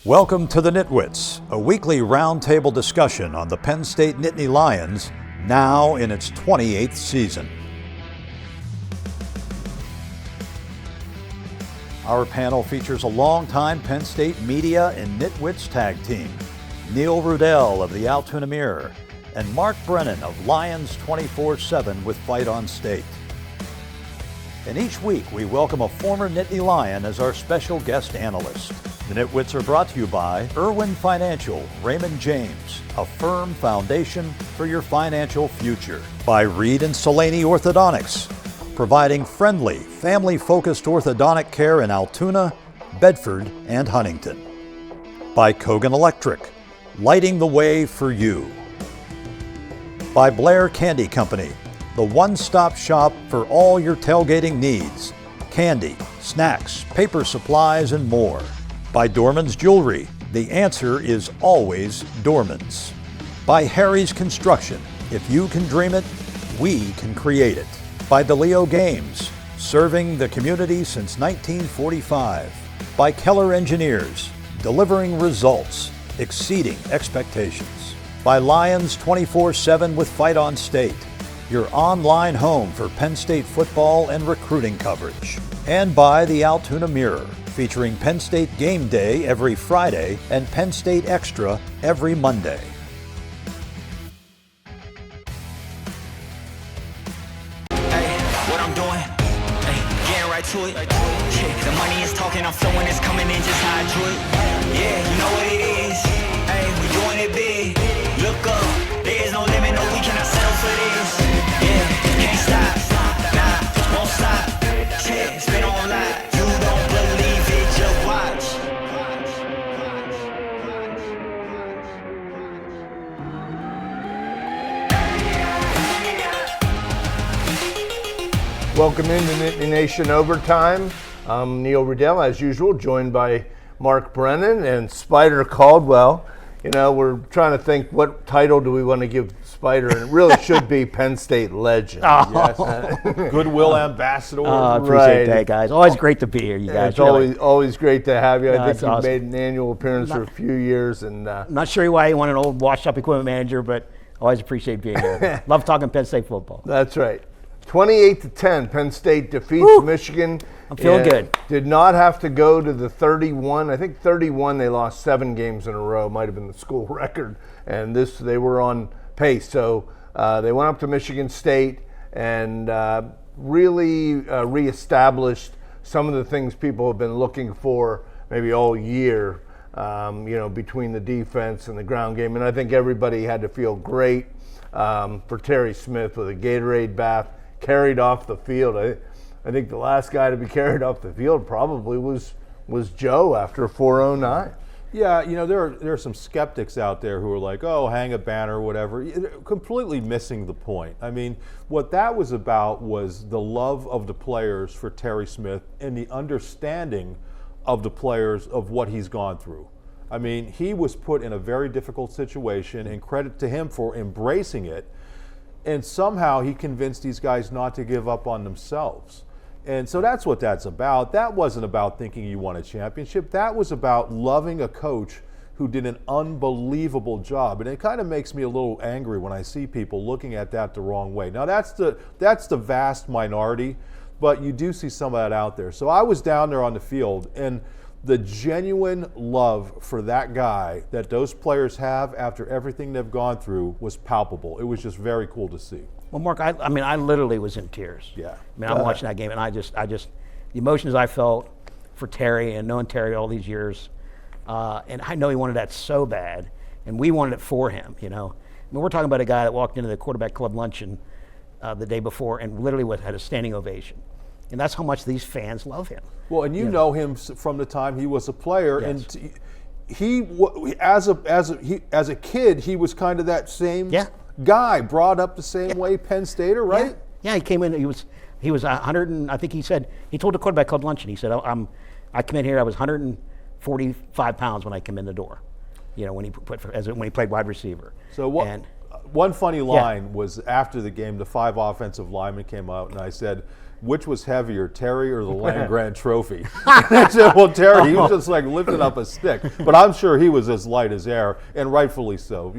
Welcome to the NitWits, a weekly roundtable discussion on the Penn State Nittany Lions, now in its 28th season. Our panel features a longtime Penn State media and NitWits tag team, Neil Rudell of the Altoona Mirror and Mark Brennan of Lions 24/7 with Fight on State. And each week we welcome a former Nittany Lion as our special guest analyst. The NitWits are brought to you by Irwin Financial, Raymond James, a firm foundation for your financial future. By Reed and Solani Orthodontics, providing friendly, family-focused orthodontic care in Altoona, Bedford, and Huntington. By Kogan Electric, lighting the way for you. By Blair Candy Company, the one-stop shop for all your tailgating needs. Candy, snacks, paper supplies, and more. By Dorman's Jewelry, the answer is always Dorman's. By Harry's Construction, if you can dream it, we can create it. By DeLeo Games, serving the community since 1945. By Keller Engineers, delivering results, exceeding expectations. By Lions 24/7 with Fight on State, your online home for Penn State football and recruiting coverage. And by the Altoona Mirror, featuring Penn State Game Day every Friday and Penn State Extra every Monday. Hey, what I'm doing, hey, getting right to it. Yeah, the money is talking, I'm flowing, it's coming in just how I drew it. Yeah, you know what it is. Hey, we doing it big. Look up, there is no limit, no, we cannot settle for this. Yeah, can't stop, nah, won't stop. Yeah, it's been on live. You don't believe it, just watch. Welcome into Nittany Nation Overtime. I'm Neil Rudell, as usual, joined by Mark Brennan and Spider Caldwell. You know, we're trying to think what title do we want to give Spider, and it really should be Penn State Legend. Yes. Goodwill Ambassador. I appreciate that, guys. Always great to be here, you guys. It's always great to have you. I think it's you've awesome. made an annual appearance for a few years. And I'm not sure why you want an old washed-up equipment manager, but always appreciate being here. Love talking Penn State football. That's right. 28-10, Penn State defeats Michigan. I'm feeling good. Did not have to go to the 31. I think 31, they lost 7 games in a row. Might have been the school record. And they were on pace. So they went up to Michigan State and really reestablished some of the things people have been looking for maybe all year, between the defense and the ground game. And I think everybody had to feel great for Terry Smith with a Gatorade bath carried off the field. I think the last guy to be carried off the field probably was Joe after 4:09. Yeah, there are some skeptics out there who are like, oh, hang a banner or whatever. They're completely missing the point. I mean, what that was about was the love of the players for Terry Smith and the understanding of the players of what he's gone through. I mean, he was put in a very difficult situation, and credit to him for embracing it. And somehow he convinced these guys not to give up on themselves. And so that's what that's about. That wasn't about thinking you won a championship. That was about loving a coach who did an unbelievable job. And it kind of makes me a little angry when I see people looking at that the wrong way. Now that's the vast minority, but you do see some of that out there. So I was down there on the field, and the genuine love for that guy that those players have after everything they've gone through was palpable. It was just very cool to see. Well, Mark, I literally was in tears. Yeah. I'm watching that game, and I just the emotions I felt for Terry and knowing Terry all these years, and I know he wanted that so bad, and we wanted it for him, I mean, we're talking about a guy that walked into the quarterback club luncheon the day before and literally had a standing ovation. And that's how much these fans love him. Well, and you know him from the time he was a player, Yes. and he as a kid he was kind of that same guy, brought up the same way, Penn Stater, right? Yeah, he came in. He was 100, and I think he told the quarterback club luncheon. He said, I come in here. I was 145 pounds when I came in the door. When he played wide receiver. So what? And one funny line was after the game, the 5 offensive linemen came out, and I said, which was heavier, Terry or the Land Grant Trophy? And I said, well, Terry, he was just like lifting up a stick. But I'm sure he was as light as air, and rightfully so.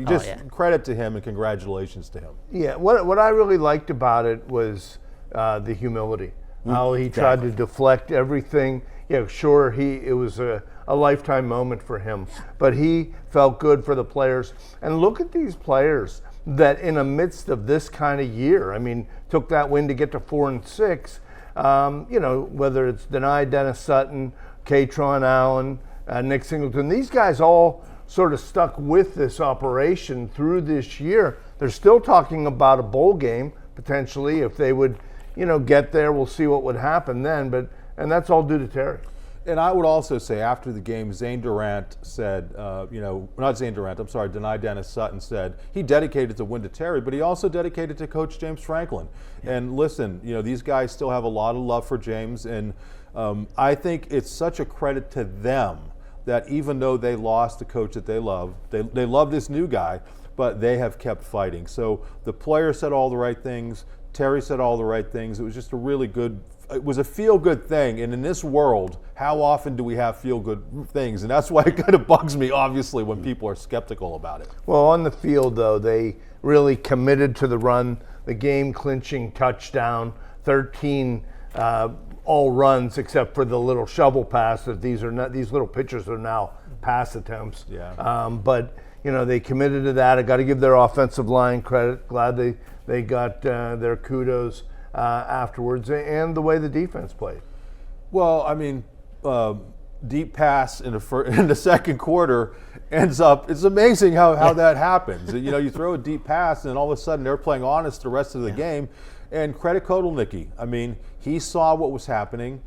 Credit to him and congratulations to him. Yeah, what I really liked about it was the humility. How he tried to deflect everything. Yeah, sure, it was a lifetime moment for him, but he felt good for the players. And look at these players that in the midst of this kind of year, I mean, took that win to get to 4-6. You know, whether it's Dennis Sutton, Katron Allen, Nick Singleton, these guys all sort of stuck with this operation through this year. They're still talking about a bowl game potentially if they would, you know, get there. We'll see what would happen then, and that's all due to Terry. And I would also say after the game, Zane Durant said, not Zane Durant, I'm sorry, Dennis Sutton said he dedicated the win to Terry, but he also dedicated to Coach James Franklin. And listen, you know, these guys still have a lot of love for James, and I think it's such a credit to them that even though they lost the coach that they love this new guy, but they have kept fighting. So the players said all the right things. Terry said all the right things. It was just it was a feel-good thing. And in this world, how often do we have feel-good things? And that's why it kind of bugs me, obviously, when people are skeptical about it. Well, on the field, though, they really committed to the run, the game-clinching touchdown, 13 all runs except for the little shovel pass. That these little pitchers are now pass attempts. Yeah. But you know, they committed to that. I got to give their offensive line credit. Glad they got their kudos afterwards, and the way the defense played. Well, I mean, deep pass in the second quarter ends up. It's amazing how that happens. You know, you throw a deep pass, and all of a sudden they're playing honest the rest of the game. And credit Kotelnicki. I mean, he saw what was happening.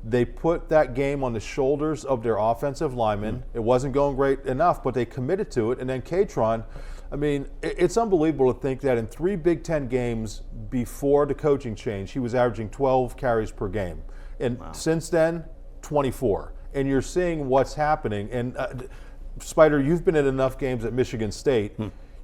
They put that game on the shoulders of their offensive linemen. Mm-hmm. It wasn't going great enough, but they committed to it. And then Katron, I mean, it's unbelievable to think that in 3 Big Ten games before the coaching change, he was averaging 12 carries per game. And since then, 24. And you're seeing what's happening. And Spider, you've been in enough games at Michigan State.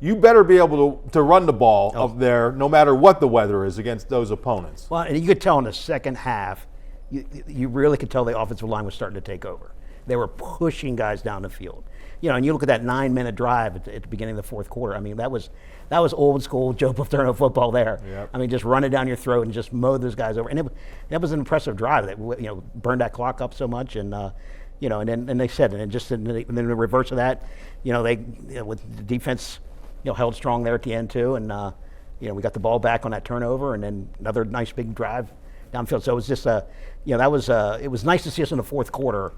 You better be able to run the ball up there no matter what the weather is against those opponents. Well, and you could tell in the second half, you really could tell the offensive line was starting to take over. They were pushing guys down the field. You know, and you look at that 9-minute drive at the beginning of the fourth quarter. I mean, that was old school Joe Paterno football there. Yep. I mean, just run it down your throat and just mow those guys over. And that was an impressive drive that, you know, burned that clock up so much. And you know, and then they said, and just in the reverse of that, you know, with the defense, you know, held strong there at the end too. And you know, we got the ball back on that turnover, and then another nice big drive downfield. So it was just you know, it was nice to see us in the fourth quarter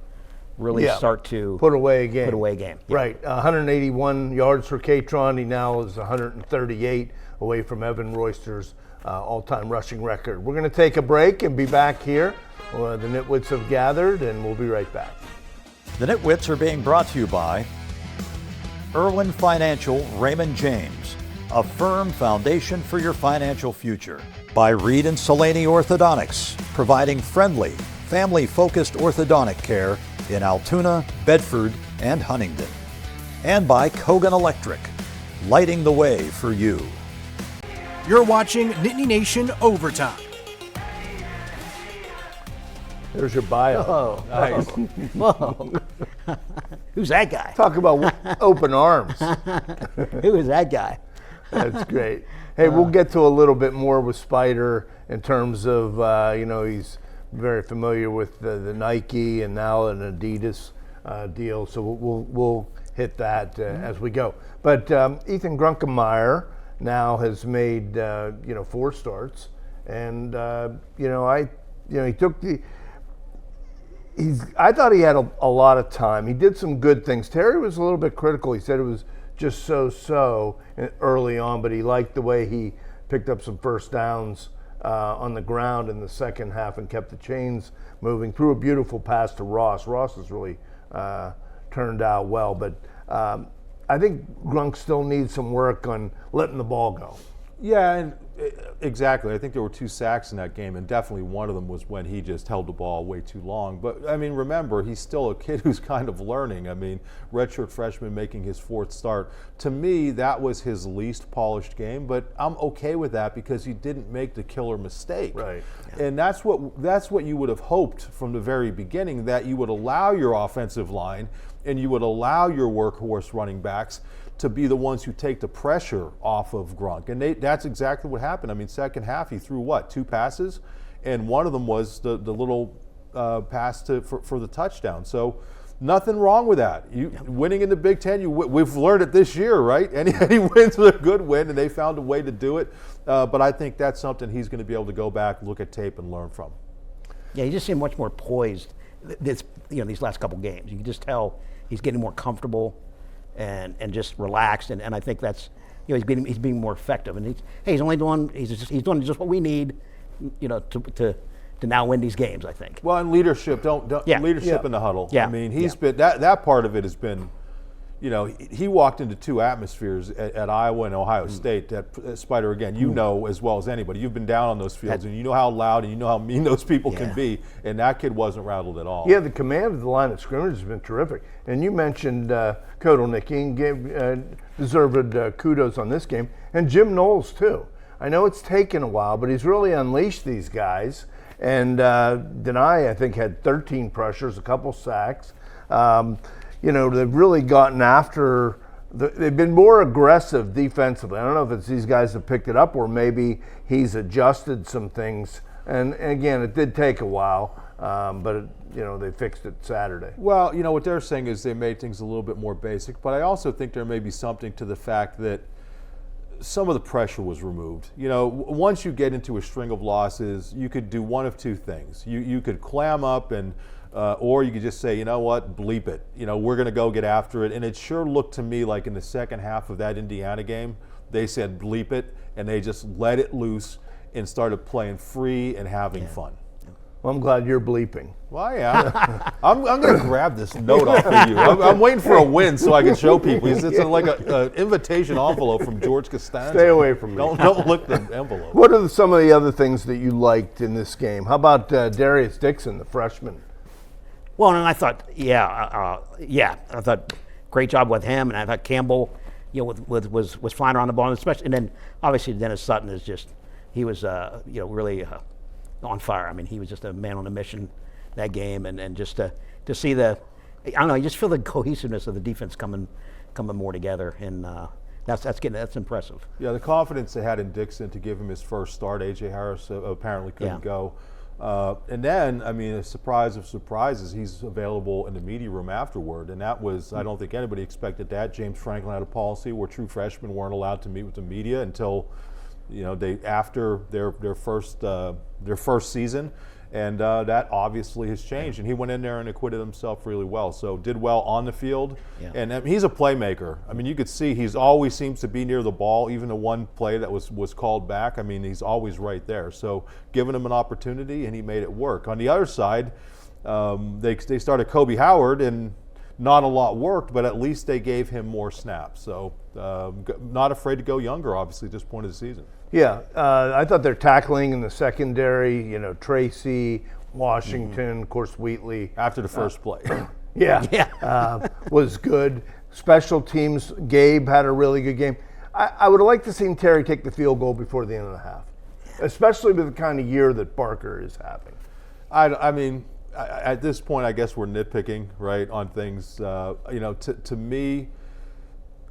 really start to put away a game. Yeah. Right, 181 yards for Katron. He now is 138 away from Evan Royster's all-time rushing record. We're going to take a break and be back here. The Nitwits have gathered, and we'll be right back. The Nitwits are being brought to you by Irwin Financial Raymond James, a firm foundation for your financial future. By Reed and Salaney Orthodontics, providing friendly, family-focused orthodontic care in Altoona, Bedford, and Huntingdon. And by Kogan Electric, lighting the way for you. You're watching Nittany Nation Overtime. There's your bio. Oh, Nice. whoa. Who's that guy? Talk about open arms. Who is that guy? That's great. Hey, we'll get to a little bit more with Spider in terms of, you know, he's very familiar with the Nike and now an Adidas deal. So we'll hit that as we go. But Ethan Grunkemeyer now has made, you know, 4 starts. And, you know, he took I thought he had a lot of time. He did some good things. Terry was a little bit critical. He said it was just so early on, but he liked the way he picked up some first downs on the ground in the second half and kept the chains moving. Threw a beautiful pass to Ross. Ross has really turned out well, but I think Grunk still needs some work on letting the ball go. Yeah, and exactly. I think there were 2 sacks in that game, and definitely one of them was when he just held the ball way too long. But, I mean, remember, he's still a kid who's kind of learning. I mean, redshirt freshman making his 4th start. To me, that was his least polished game, but I'm okay with that because he didn't make the killer mistake. Right. Yeah. And that's what you would have hoped from the very beginning, that you would allow your offensive line and you would allow your workhorse running backs to be the ones who take the pressure off of Gronk. And that's exactly what happened. I mean, second half, he threw, 2 passes? And one of them was the little pass for the touchdown. So nothing wrong with that. Winning in the Big Ten, we've learned it this year, right? Any wins are a good win, and they found a way to do it. But I think that's something he's going to be able to go back, look at tape, and learn from. Yeah, he just seemed much more poised these last couple games. You can just tell he's getting more comfortable and just relaxed, and I think that's he's being more effective. And he's doing just what we need, to now win these games, I think. Well, and leadership, leadership in the huddle. Yeah. I mean, he's been that part of it has been. He walked into 2 atmospheres at Iowa and Ohio State. That Spider, again, as well as anybody. You've been down on those fields, and you know how loud and you know how mean those people can be. And that kid wasn't rattled at all. Yeah, the command of the line of scrimmage has been terrific. And you mentioned Kotelnicki and gave deserved kudos on this game, and Jim Knowles too. I know it's taken a while, but he's really unleashed these guys. And Denai, I think, had 13 pressures, a couple sacks. They've really gotten after, they've been more aggressive defensively. I don't know if it's these guys that picked it up or maybe he's adjusted some things. And again, it did take a while, but they fixed it Saturday. Well, what they're saying is they made things a little bit more basic, but I also think there may be something to the fact that some of the pressure was removed. Once you get into a string of losses, you could do one of 2 things. You could clam up or you could just say, you know what, bleep it. We're going to go get after it. And it sure looked to me like in the second half of that Indiana game, they said bleep it, and they just let it loose and started playing free and having fun. Well, I'm glad you're bleeping. Well, I am. I'm going to grab this note off of you. I'm waiting for a win so I can show people. It's like an invitation envelope from George Costanza. Stay away from me. Don't look the envelope. What are some of the other things that you liked in this game? How about Darius Dixon, the freshman? Well, and I thought, I thought great job with him, and I thought Campbell, was flying around the ball, especially, and then obviously Dennis Sutton is he was really on fire. I mean, he was just a man on a mission that game, and just to see you just feel the cohesiveness of the defense coming more together, and that's impressive. Yeah, the confidence they had in Dixon to give him his first start. A.J. Harris apparently couldn't go. And then, a surprise of surprises, he's available in the media room afterward. And that was, I don't think anybody expected that. James Franklin had a policy where true freshmen weren't allowed to meet with the media until, after their first season. And that obviously has changed. And he went in there and acquitted himself really well. So did well on the field. Yeah. And he's a playmaker. You could see he's always seems to be near the ball. Even the one play that was called back, he's always right there. So giving him an opportunity, and he made it work. On the other side, they started Kobe Howard, and not a lot worked, but at least they gave him more snaps. So not afraid to go younger, obviously, at this point of the season. Yeah, I thought their tackling in the secondary, Tracy, Washington, of course, Wheatley. After the first play. Was good. Special teams, Gabe had a really good game. I would have liked to see Terry take the field goal before the end of the half, especially with the kind of year that Barker is having. At this point, I guess we're nitpicking, right, on things. To me,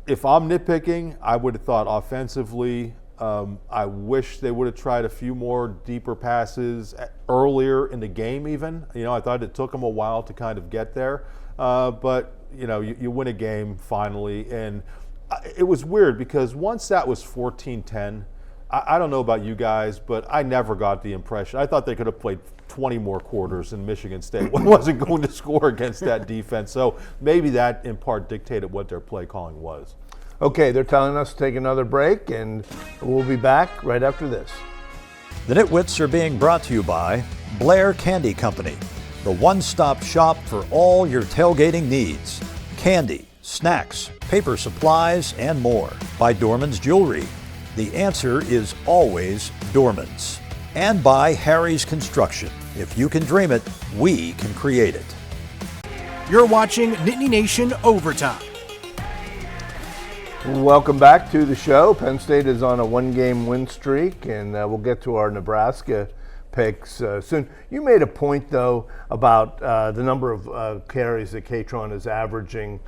if I'm nitpicking, I would have thought offensively, I wish they would have tried a few more deeper passes earlier in the game even. I thought it took them a while to kind of get there. But, you win a game finally. And it was weird because once that was 14-10, I don't know about you guys, but I never got the impression. I thought they could have played 20 more quarters in Michigan State. Wasn't going to score against that defense. So maybe that in part dictated what their play calling was. Okay, they're telling us to take another break, and we'll be back right after this. The NitWits are being brought to you by Blair Candy Company, the one-stop shop for all your tailgating needs. Candy, snacks, paper supplies, and more. By Dorman's Jewelry, The answer is always Dorman's. And by Harry's Construction. If you can dream it, we can create it. You're watching Nittany Nation Overtime. Welcome back to the show. Penn State is on a one-game win streak, and we'll get to our Nebraska picks soon. You made a point, though, about the number of carries that Katron is averaging,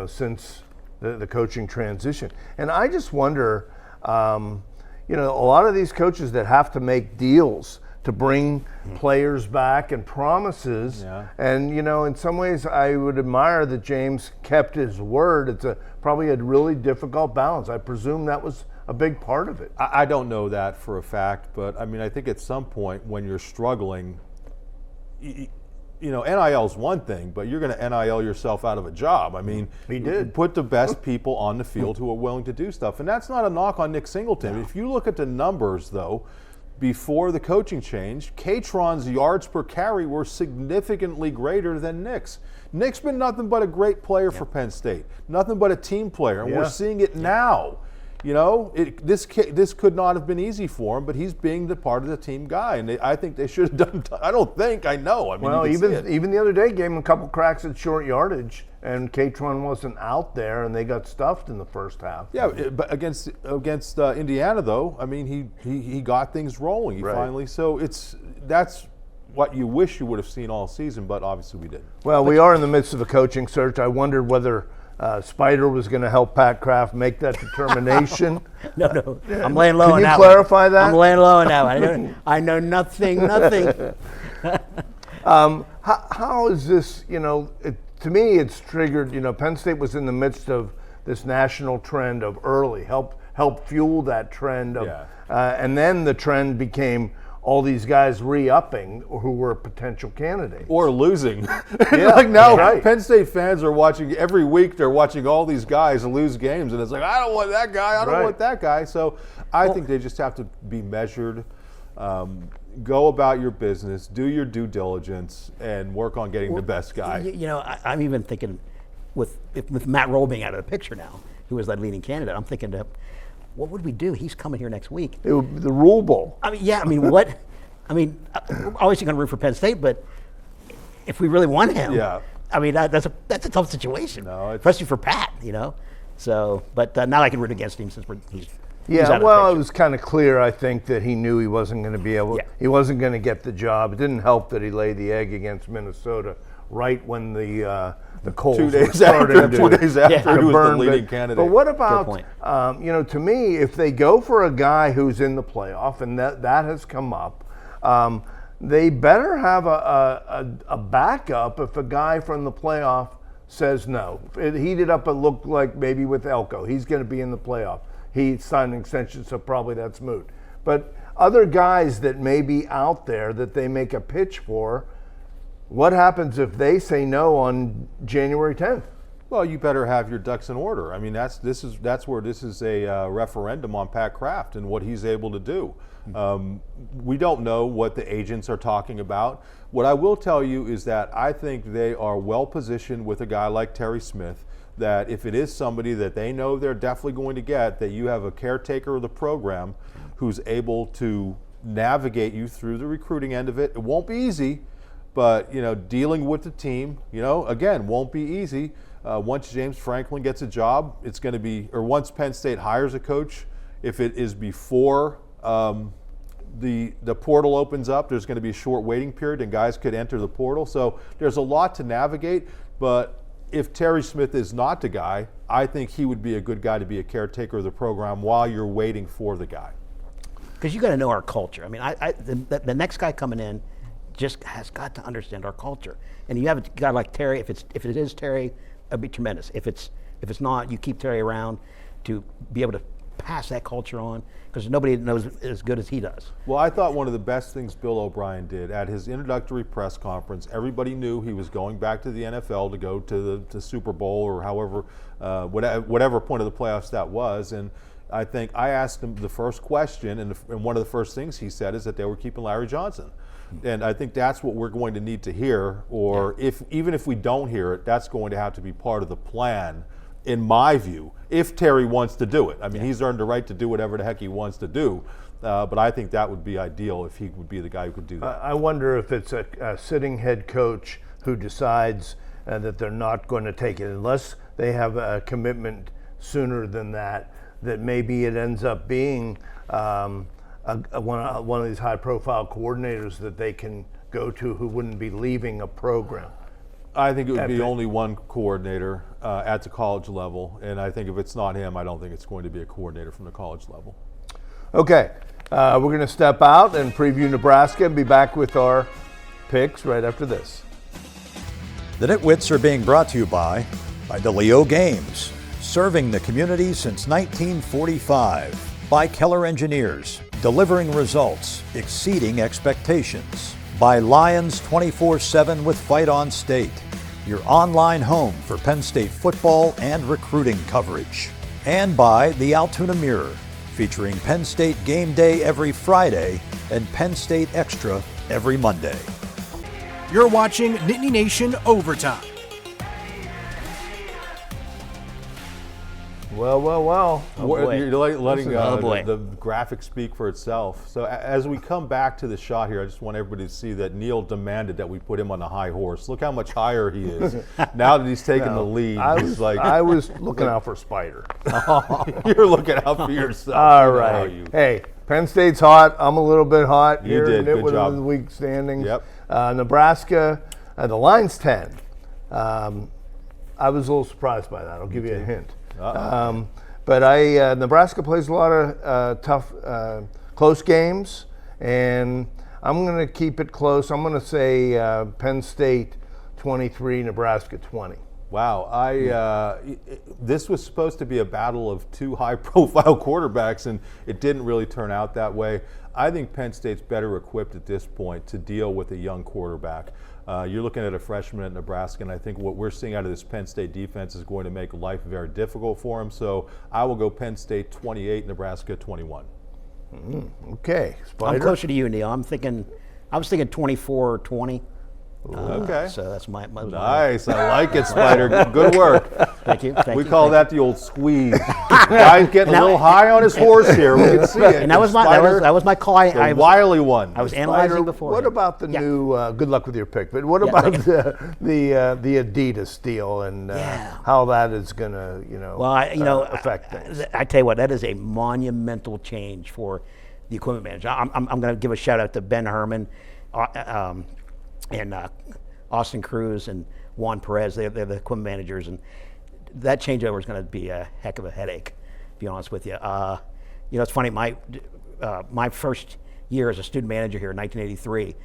since the coaching transition. And I just wonder, a lot of these coaches that have to make deals to bring players back and promises. Yeah. And, in some ways I would admire that James kept his word. It's probably a really difficult balance. I presume that was a big part of it. I don't know that for a fact, but I think at some point when you're struggling, NIL is one thing, but you're going to NIL yourself out of a job. He did. Put the best people on the field who are willing to do stuff. And that's not a knock on Nick Singleton. If you look at the numbers, though, before the coaching change, Katron's yards per carry were significantly greater than Nick's. Nick's been nothing but a great player for Penn State, nothing but a team player, and we're seeing it now. This could not have been easy for him, but he's being the part of the team guy, and I think they should have done. I know. Well, even the other day, gave him a couple cracks at short yardage, and Katron wasn't out there, and they got stuffed in the first half. Yeah, but against Indiana, though, he got things rolling. He finally. So that's what you wish you would have seen all season, but obviously we didn't. Well, we are in the midst of a coaching search. I wondered whether Spider was going to help Pat Kraft make that determination. No. I'm laying low on that one. Can you clarify that? I'm laying low on that one. I know nothing. How is this, to me it's triggered, Penn State was in the midst of this national trend of early, help fuel that trend of, and then the trend became all these guys re-upping who were potential candidates. Or losing. Yeah, now right. Penn State fans are watching, every week they're watching all these guys lose games, and it's like, I don't want that guy, I don't want that guy. So I think they just have to be measured, go about your business, do your due diligence, and work on getting the best guy. I'm even thinking with Matt Roll being out of the picture now, who was that leading candidate, I'm thinking what would we do? He's coming here next week. The Rule Bowl. What? We're obviously going to root for Penn State, but if we really want him, that's a tough situation, especially for Pat, So, but now I can root against him since he's out of the picture. It was kind of clear, I think, that he knew he wasn't going to be able. He wasn't going to get the job. It didn't help that he laid the egg against Minnesota right when the Coles 2 days started after, 2 days after he was the leading candidate. But what about, to me, if they go for a guy who's in the playoff, and that has come up, they better have a backup if a guy from the playoff says no. It heated up, it looked like maybe with Elko. He's going to be in the playoff. He signed an extension, so probably that's moot. But other guys that may be out there that they make a pitch for, what happens if they say no on January 10th? Well, you better have your ducks in order. That's where this is a referendum on Pat Kraft and what he's able to do. We don't know what the agents are talking about. What I will tell you is that I think they are well positioned with a guy like Terry Smith, that if it is somebody that they know they're definitely going to get, that you have a caretaker of the program who's able to navigate you through the recruiting end of it. It won't be easy, but dealing with the team, again, won't be easy. Once James Franklin gets a job, it's going to be, or once Penn State hires a coach, if it is before the portal opens up, there's going to be a short waiting period and guys could enter the portal. So there's a lot to navigate, but if Terry Smith is not the guy, I think he would be a good guy to be a caretaker of the program while you're waiting for the guy. Because you got to know our culture. The next guy coming in just has got to understand our culture. And you have a guy like Terry. If it is Terry, it'd be tremendous. If it's not, you keep Terry around to be able to pass that culture on, because nobody knows as good as he does. Well, I thought one of the best things Bill O'Brien did at his introductory press conference, everybody knew he was going back to the NFL to go to the Super Bowl or however, whatever point of the playoffs that was. And I think I asked him the first question, and one of the first things he said is that they were keeping Larry Johnson. And I think that's what we're going to need to hear, or even if we don't hear it, that's going to have to be part of the plan in my view, if Terry wants to do it. I mean, he's earned the right to do whatever the heck he wants to do, but I think that would be ideal if he would be the guy who could do that. I wonder if it's a sitting head coach who decides that they're not going to take it unless they have a commitment sooner than that, that maybe it ends up being one of these high-profile coordinators that they can go to who wouldn't be leaving a program. I think it would be only one coordinator at the college level, and I think if it's not him, I don't think it's going to be a coordinator from the college level. Okay, we're going to step out and preview Nebraska and be back with our picks right after this. The NitWits are being brought to you by DeLeo Games, serving the community since 1945. By Keller Engineers, delivering results, exceeding expectations. By Lions 24/7 with Fight On State, your online home for Penn State football and recruiting coverage. And by the Altoona Mirror, featuring Penn State game day every Friday and Penn State Extra every Monday. You're watching Nittany Nation Overtime. Well. boy. You're letting boy. the graphic speak for itself. So as we come back to the shot here, I just want everybody to see that Neil demanded that we put him on the high horse. Look how much higher he is. Now that he's taken the lead, he's like... I was looking out for Spider. You're looking out for yourself. All You know right. how you- Hey, Penn State's hot. I'm a little bit hot You here did. in Good Nitwit job. in the week standings. Yep. Nebraska, the line's 10. I was a little surprised by that. I'll give you a hint. But Nebraska plays a lot of tough, close games, and I'm going to keep it close. I'm going to say Penn State 23, Nebraska 20. Wow, this was supposed to be a battle of two high-profile quarterbacks, and it didn't really turn out that way. I think Penn State's better equipped at this point to deal with a young quarterback. You're looking at a freshman at Nebraska, and I think what we're seeing out of this Penn State defense is going to make life very difficult for him. So I will go Penn State 28, Nebraska 21. Okay, Spider. I'm closer to you, Neil. I was thinking 24-20. Okay. So that's my Nice. I like it, Spider. Good work. Thank you. We call that the old squeeze. Guy's getting a little high on his horse here. We can see it. And that was Spider, my call. the wily one. I was analyzing before. What about the new? Good luck with your pick. But what about the Adidas deal and how that is going to affect things? I tell you what, that is a monumental change for the equipment manager. I'm going to give a shout out to Ben Herman, and Austin Cruz and Juan Perez. They're the equipment managers, and that changeover is going to be a heck of a headache, to be honest with you. It's funny. My first year as a student manager here in 1983,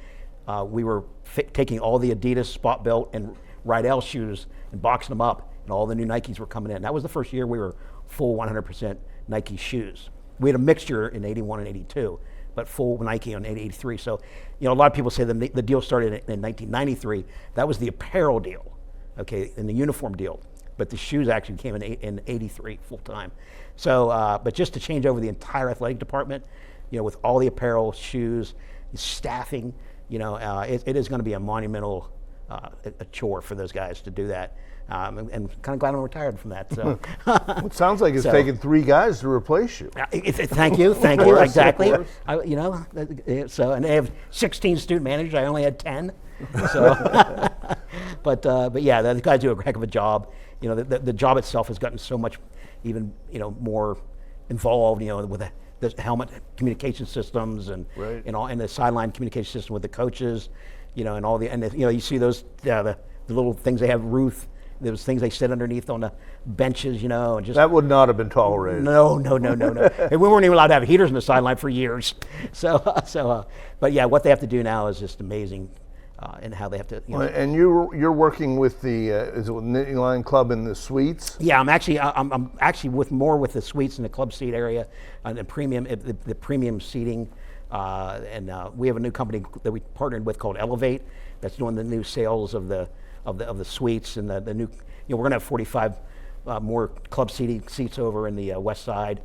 we were taking all the Adidas spot built and Rydell shoes and boxing them up, and all the new Nikes were coming in. That was the first year we were full 100% Nike shoes. We had a mixture in 81 and 82, but full Nike on 83. So, a lot of people say the deal started in 1993. That was the apparel deal, okay, and the uniform deal. But the shoes actually came in 83 full time. So, but just to change over the entire athletic department, with all the apparel, shoes, staffing, it is going to be a monumental a chore for those guys to do that. And kind of glad I'm retired from that. So It sounds like it's taken 3 guys to replace you. Thank you, exactly. So and they have 16 student managers. I only had 10. So, but yeah, the guys do a heck of a job. The job itself has gotten so much, even more involved. With the helmet communication systems and and the sideline communication system with the coaches. And all you see those the little things they have those things they sit underneath on the benches, and just that would not have been tolerated. No. And we weren't even allowed to have heaters on the sideline for years. But yeah, what they have to do now is just amazing, and how they have to. And you're working with the is it with Nittany Lion Club in the suites? Yeah, I'm actually with the suites in the club seat area, and the premium seating. And we have a new company that we partnered with called Elevate that's doing the new sales of the suites and the new. We're going to have 45 more club seats over in the west side.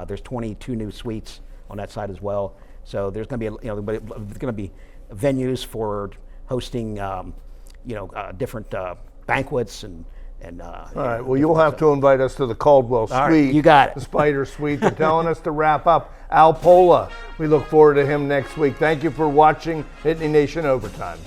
There's 22 new suites on that side as well. So there's going to be there's going to be venues for hosting different banquets and And all right. Well, you'll have to invite us to the Caldwell Suite. right, you got it. The Spider Suite. They're telling us to wrap up. Al Pola. We look forward to him next week. Thank you for watching Nittany Nation Overtime.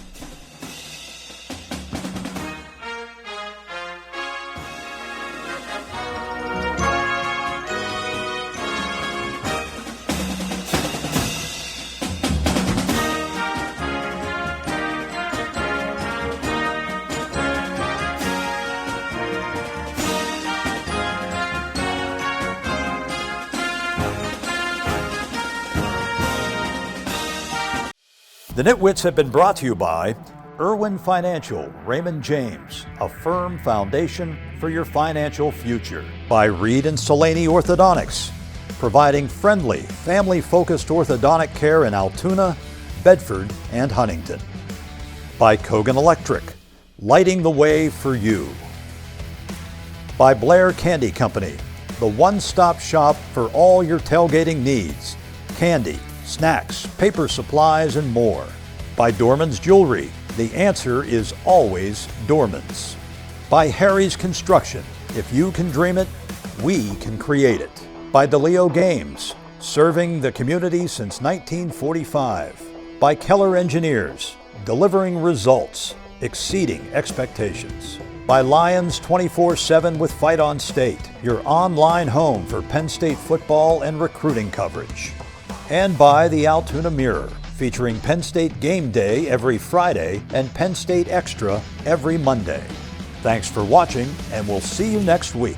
The NitWits have been brought to you by Irwin Financial, Raymond James, a firm foundation for your financial future. By Reed and Solani Orthodontics, providing friendly, family-focused orthodontic care in Altoona, Bedford, and Huntington. By Kogan Electric, lighting the way for you. By Blair Candy Company, the one-stop shop for all your tailgating needs. Candy, snacks, paper supplies, and more. By Dorman's Jewelry, the answer is always Dorman's. By Harry's Construction, if you can dream it, we can create it. By DeLeo Games, serving the community since 1945. By Keller Engineers, delivering results, exceeding expectations. By Lions 24/7 with Fight on State, your online home for Penn State football and recruiting coverage. And by the Altoona Mirror, featuring Penn State Game Day every Friday and Penn State Extra every Monday. Thanks for watching, and we'll see you next week.